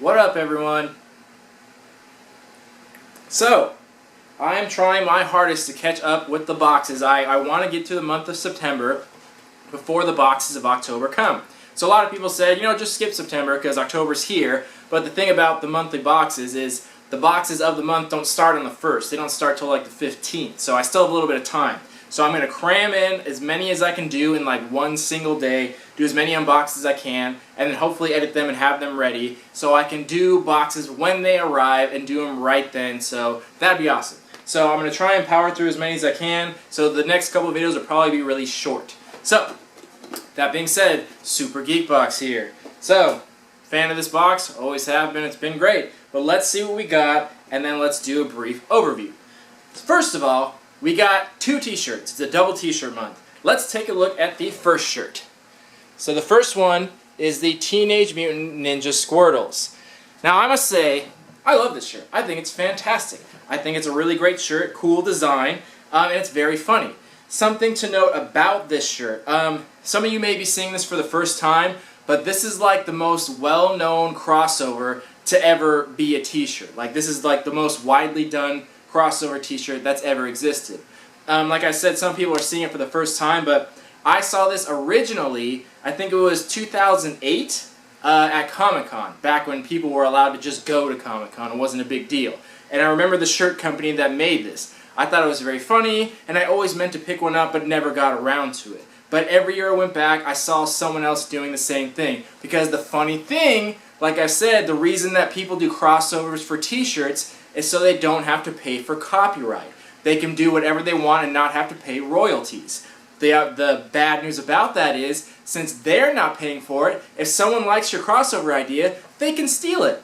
What up, everyone? So, I am trying my hardest to catch up with the boxes. I want to get to the month of September before the boxes of October come. So a lot of people said, just skip September because October's here. But the thing about the monthly boxes is the boxes of the month don't start on the 1st. They don't start till like the 15th. So I still have a little bit of time. So I'm going to cram in as many as I can do in like one single day, do as many unboxes as I can, and then hopefully edit them and have them ready so I can do boxes when they arrive and do them right then. So that'd be awesome. So I'm going to try and power through as many as I can. So the next couple of videos will probably be really short. So, that being said, Super Geek Box here. So, fan of this box, always have been, it's been great. But let's see what we got, and then let's do a brief overview. First of all, we got 2 t-shirts. It's a double t-shirt month. Let's take a look at the first shirt. So the first one is the Teenage Mutant Ninja Squirtles. Now I must say, I love this shirt. I think it's fantastic. I think it's a really great shirt, cool design, and it's very funny. Something to note about this shirt. Some of you may be seeing this for the first time, but this is like the most well-known crossover to ever be a t-shirt. Like this is like the most widely done crossover t-shirt that's ever existed. Like I said, some people are seeing it for the first time, but I saw this originally, I think it was 2008 at Comic-Con, back when people were allowed to just go to Comic-Con. It wasn't a big deal. And I remember the shirt company that made this. I thought it was very funny, and I always meant to pick one up but never got around to it. But every year I went back, I saw someone else doing the same thing. Because the funny thing, like I said, the reason that people do crossovers for t-shirts is so they don't have to pay for copyright. They can do whatever they want and not have to pay royalties. The bad news about that is, since they're not paying for it, if someone likes your crossover idea, they can steal it.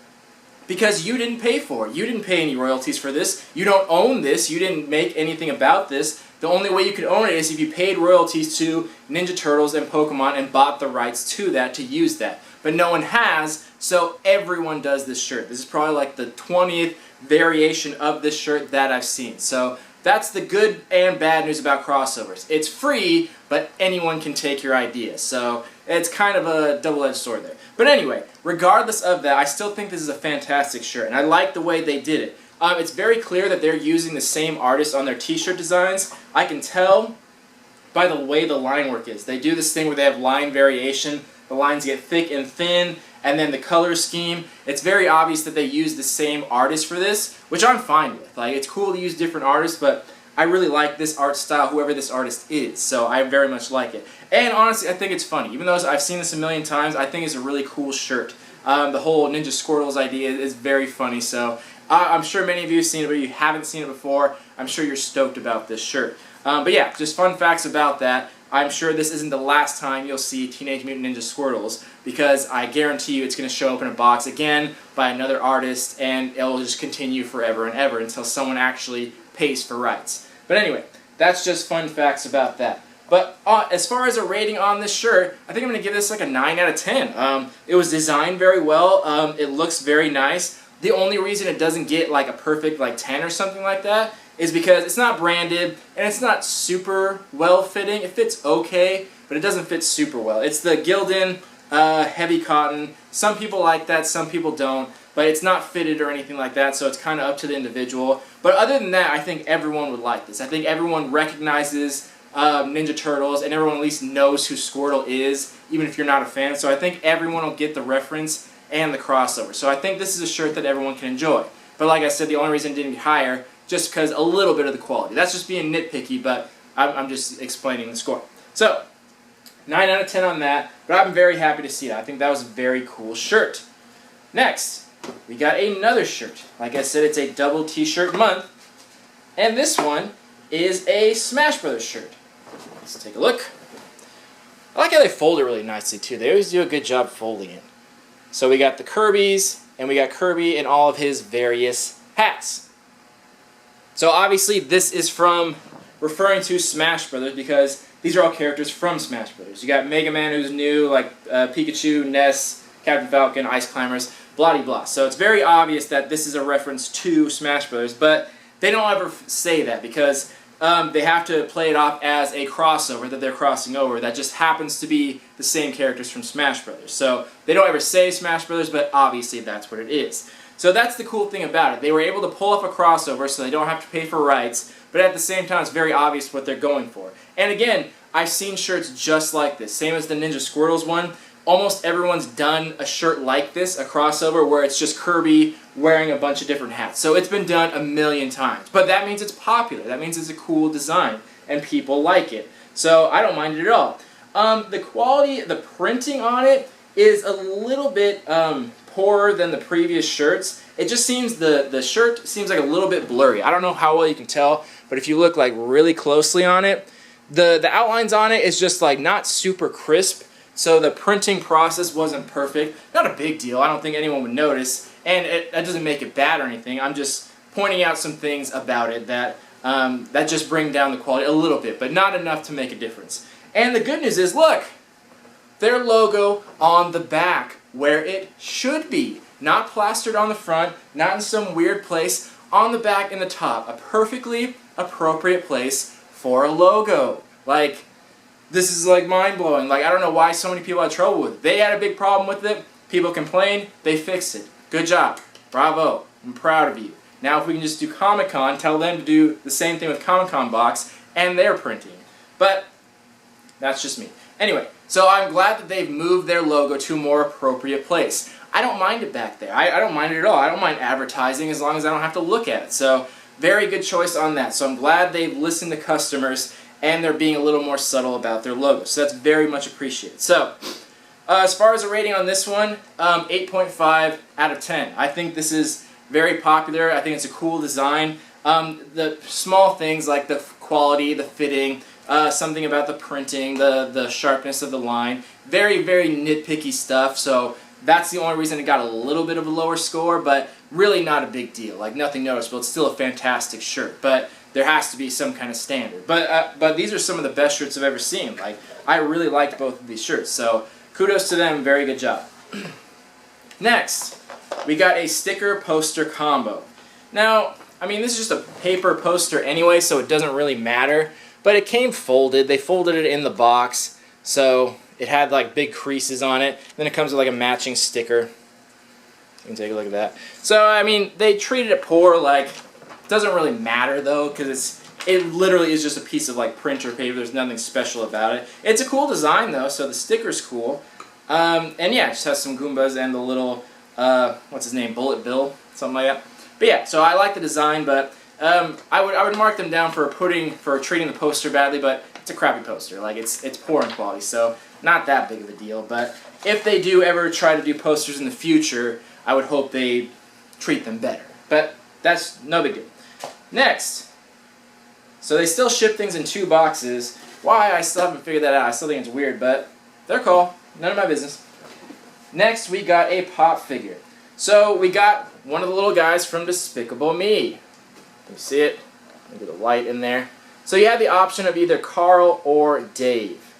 Because you didn't pay for it. You didn't pay any royalties for this. You don't own this. You didn't make anything about this. The only way you could own it is if you paid royalties to Ninja Turtles and Pokemon and bought the rights to that to use that. But no one has, so everyone does this shirt. This is probably like the 20th variation of this shirt that I've seen. So that's the good and bad news about crossovers. It's free, but anyone can take your idea. So it's kind of a double-edged sword there. But anyway, regardless of that, I still think this is a fantastic shirt, and I like the way they did it. It's very clear that they're using the same artist on their t-shirt designs. I can tell by the way the line work is. They do this thing where they have line variation. The lines get thick and thin, and then the color scheme. It's very obvious that they use the same artist for this, which I'm fine with. Like, it's cool to use different artists, but I really like this art style, whoever this artist is, so I very much like it. And honestly, I think it's funny. Even though I've seen this a million times, I think it's a really cool shirt. The whole Ninja Squirtles idea is very funny, so I'm sure many of you have seen it, but if you haven't seen it before, I'm sure you're stoked about this shirt. But yeah, just fun facts about that. I'm sure this isn't the last time you'll see Teenage Mutant Ninja Squirtles, because I guarantee you it's going to show up in a box again by another artist, and it'll just continue forever and ever until someone actually pays for rights. But anyway, that's just fun facts about that. But as far as a rating on this shirt, I think I'm going to give this like a 9 out of 10. It was designed very well. It looks very nice. The only reason it doesn't get like a perfect like 10 or something like that is because it's not branded and it's not super well fitting. It fits okay, but it doesn't fit super well. It's the Gildan heavy cotton. Some people like that, some people don't, but it's not fitted or anything like that, so it's kind of up to the individual. But other than that, I think everyone would like this. I think everyone recognizes Ninja Turtles, and everyone at least knows who Squirtle is, even if you're not a fan. So I think everyone will get the reference and the crossover. So I think this is a shirt that everyone can enjoy. But like I said, the only reason it didn't get higher, just because a little bit of the quality. That's just being nitpicky, but I'm just explaining the score. So, 9 out of 10 on that, but I'm very happy to see that. I think that was a very cool shirt. Next, we got another shirt. Like I said, it's a double t-shirt month, and this one is a Smash Brothers shirt. Let's take a look. I like how they fold it really nicely too. They always do a good job folding it. So we got the Kirby's, and we got Kirby in all of his various hats. So obviously this is from referring to Smash Brothers because these are all characters from Smash Brothers. You got Mega Man, who's new, like Pikachu, Ness, Captain Falcon, Ice Climbers, blah blah. So it's very obvious that this is a reference to Smash Brothers, but they don't ever say that because they have to play it off as a crossover that they're crossing over that just happens to be the same characters from Smash Brothers. So they don't ever say Smash Brothers, but obviously that's what it is. So that's the cool thing about it. They were able to pull off a crossover so they don't have to pay for rights, but at the same time it's very obvious what they're going for. And again, I've seen shirts just like this. Same as the Ninja Squirtles one. Almost everyone's done a shirt like this, a crossover, where it's just Kirby wearing a bunch of different hats. So it's been done a million times. But that means it's popular. That means it's a cool design, and people like it. So I don't mind it at all. The quality, the printing on it is a little bit poorer than the previous shirts. It just seems, the shirt seems like a little bit blurry. I don't know how well you can tell, but if you look like really closely on it, the outlines on it is just like not super crisp. So the printing process wasn't perfect. Not a big deal. I don't think anyone would notice. And that doesn't make it bad or anything. I'm just pointing out some things about it that, that just bring down the quality a little bit, but not enough to make a difference. And the good news is, look, their logo on the back where it should be. Not plastered on the front, not in some weird place. On the back and the top. A perfectly appropriate place for a logo. Like, this is like mind-blowing. Like, I don't know why so many people had trouble with it. They had a big problem with it. People complained. They fixed it. Good job. Bravo. I'm proud of you. Now if we can just do Comic-Con, tell them to do the same thing with Comic-Con box and their printing. But that's just me. Anyway, so I'm glad that they've moved their logo to a more appropriate place. I don't mind it back there. I don't mind it at all. I don't mind advertising as long as I don't have to look at it. So very good choice on that. So I'm glad they've listened to customers and they're being a little more subtle about their logo. So that's very much appreciated. So as far as a rating on this one, 8.5 out of 10. I think this is very popular. I think it's a cool design. The small things like the quality, the fitting, something about the printing, the sharpness of the line. Very, very nitpicky stuff. So that's the only reason it got a little bit of a lower score, but really not a big deal. Like, nothing noticeable. It's still a fantastic shirt, but there has to be some kind of standard. But these are some of the best shirts I've ever seen. Like, I really liked both of these shirts, so kudos to them. Very good job. Next, we got a sticker poster combo. Now, I mean, this is just a paper poster anyway, so it doesn't really matter, but it came folded. They folded it in the box, so it had like big creases on it. Then it comes with like a matching sticker. You can take a look at that. So, I mean, they treated it poor. Like, it doesn't really matter though, because it literally is just a piece of like printer paper. There's nothing special about it. It's a cool design though, so the sticker's cool. And yeah, it just has some Goombas and the little, what's his name, Bullet Bill, something like that. But yeah, so I like the design, but I would mark them down for treating the poster badly, but it's a crappy poster. Like, it's poor in quality, so not that big of a deal. But if they do ever try to do posters in the future, I would hope they treat them better. But that's no big deal. Next, so they still ship things in 2 boxes. Why, I still haven't figured that out. I still think it's weird, but their call. None of my business. Next, we got a pop figure. So we got one of the little guys from Despicable Me. Can you see it? Maybe the light in there. So you have the option of either Carl or Dave.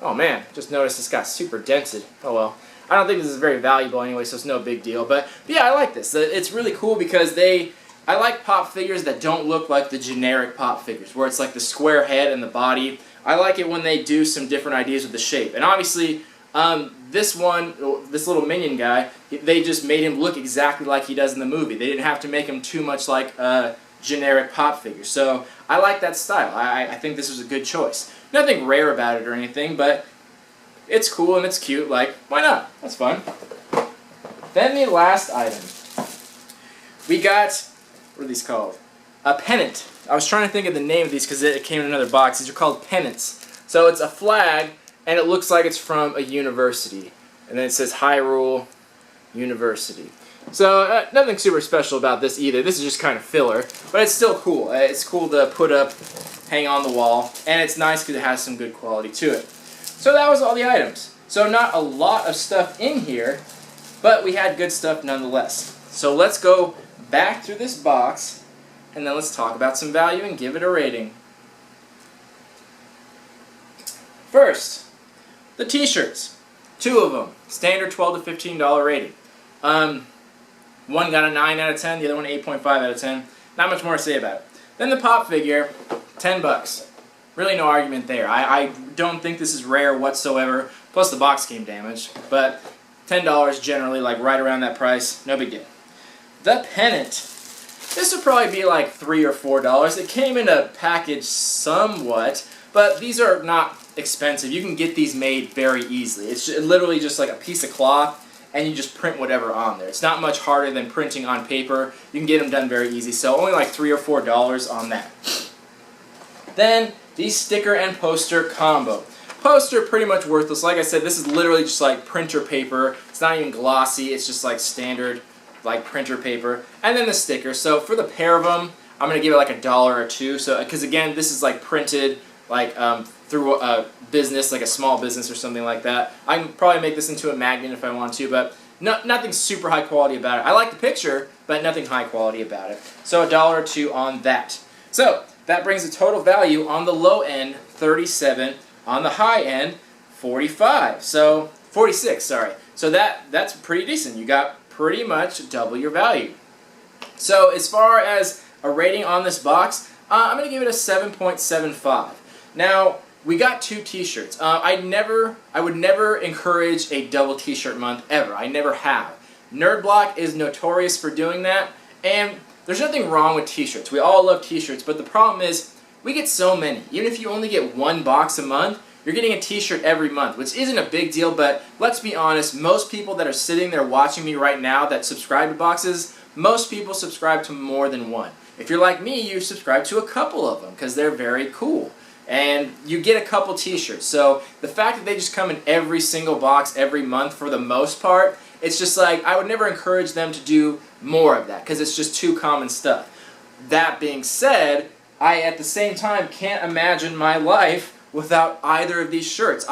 Oh man, just noticed this got super dented. Oh well. I don't think this is very valuable anyway, so it's no big deal. But yeah, I like this. It's really cool because I like pop figures that don't look like the generic pop figures, where it's like the square head and the body. I like it when they do some different ideas with the shape. And obviously, this little minion guy, they just made him look exactly like he does in the movie. They didn't have to make him too much like a generic pop figure. So I like that style. I think this was a good choice. Nothing rare about it or anything, but it's cool and it's cute. Like, why not? That's fun. Then the last item. We got, what are these called? A pennant. I was trying to think of the name of these because it came in another box. These are called pennants. So it's a flag, and it looks like it's from a university. And then it says Hyrule University. So nothing super special about this either. This is just kind of filler, but it's still cool. It's cool to put up, hang on the wall, and it's nice because it has some good quality to it. So that was all the items. So not a lot of stuff in here, but we had good stuff nonetheless. So let's go back through this box, and then let's talk about some value and give it a rating. First, the t-shirts. 2 of them. Standard $12 to $15 rating. One got a 9 out of 10, the other one 8.5 out of 10. Not much more to say about it. Then the pop figure, $10. Really no argument there. I don't think this is rare whatsoever. Plus the box came damaged. But $10 generally, like right around that price. No big deal. The pennant. This would probably be like $3 or $4. It came in a package somewhat, but these are not expensive. You can get these made very easily. It's literally just like a piece of cloth, and you just print whatever on there. It's not much harder than printing on paper. You can get them done very easy, so only like $3 or $4 on that. Then, the sticker and poster combo. Poster, pretty much worthless. Like I said, this is literally just like printer paper. It's not even glossy. It's just like standard like printer paper. And then the sticker. So for the pair of them, I'm going to give it like $1 or $2. So, because again, this is like printed like through a business, like a small business or something like that. I can probably make this into a magnet if I want to, but nothing super high quality about it. I like the picture, but nothing high quality about it. So $1 or $2 on that. So that brings the total value on the low end, $37. On the high end, $45. So $46, sorry. So that's pretty decent. You got pretty much double your value. So as far as a rating on this box, I'm going to give it a 7.75. Now, we got 2 t-shirts. I would never encourage a double t-shirt month ever. I never have. Nerd Block is notorious for doing that, and there's nothing wrong with t-shirts. We all love t-shirts, but the problem is we get so many. Even if you only get 1 box a month, you're getting a t-shirt every month, which isn't a big deal, but let's be honest, most people that are sitting there watching me right now that subscribe to boxes, most people subscribe to more than one. If you're like me, you subscribe to a couple of them because they're very cool. And you get a couple t-shirts. So the fact that they just come in every single box every month for the most part, it's just like, I would never encourage them to do more of that because it's just too common stuff. That being said, I at the same time can't imagine my life without either of these shirts.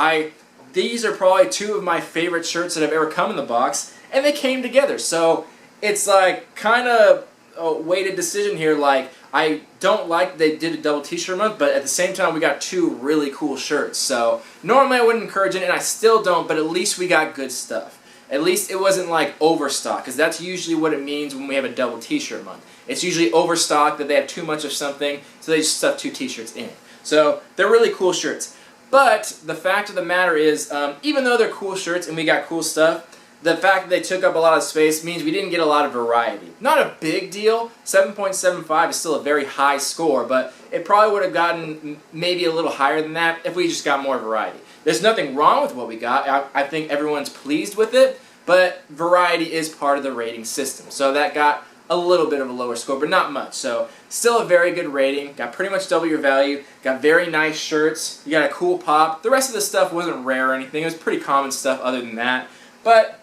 These are probably 2 of my favorite shirts that have ever come in the box, and they came together. So it's like kind of a weighted decision here. Like, I don't like they did a double t-shirt month, but at the same time we got 2 really cool shirts. So normally I wouldn't encourage it, and I still don't, but at least we got good stuff. At least it wasn't like overstock, because that's usually what it means when we have a double t-shirt month. It's usually overstock, that they have too much of something, so they just stuff 2 t-shirts in. So they're really cool shirts. But the fact of the matter is, even though they're cool shirts and we got cool stuff, the fact that they took up a lot of space means we didn't get a lot of variety. Not a big deal. 7.75 is still a very high score, but it probably would have gotten maybe a little higher than that if we just got more variety. There's nothing wrong with what we got. I think everyone's pleased with it, but variety is part of the rating system. So that got a little bit of a lower score, but not much. So still a very good rating. Got pretty much double your value. Got very nice shirts. You got a cool pop. The rest of the stuff wasn't rare or anything. It was pretty common stuff other than that. But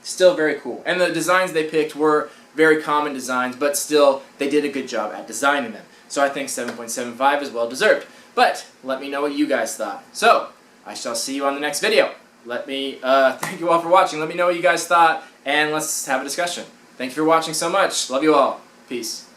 still very cool. And the designs they picked were very common designs, but still they did a good job at designing them. So I think 7.75 is well deserved. But let me know what you guys thought. So I shall see you on the next video. Let me thank you all for watching. Let me know what you guys thought, and let's have a discussion. Thank you for watching so much. Love you all. Peace.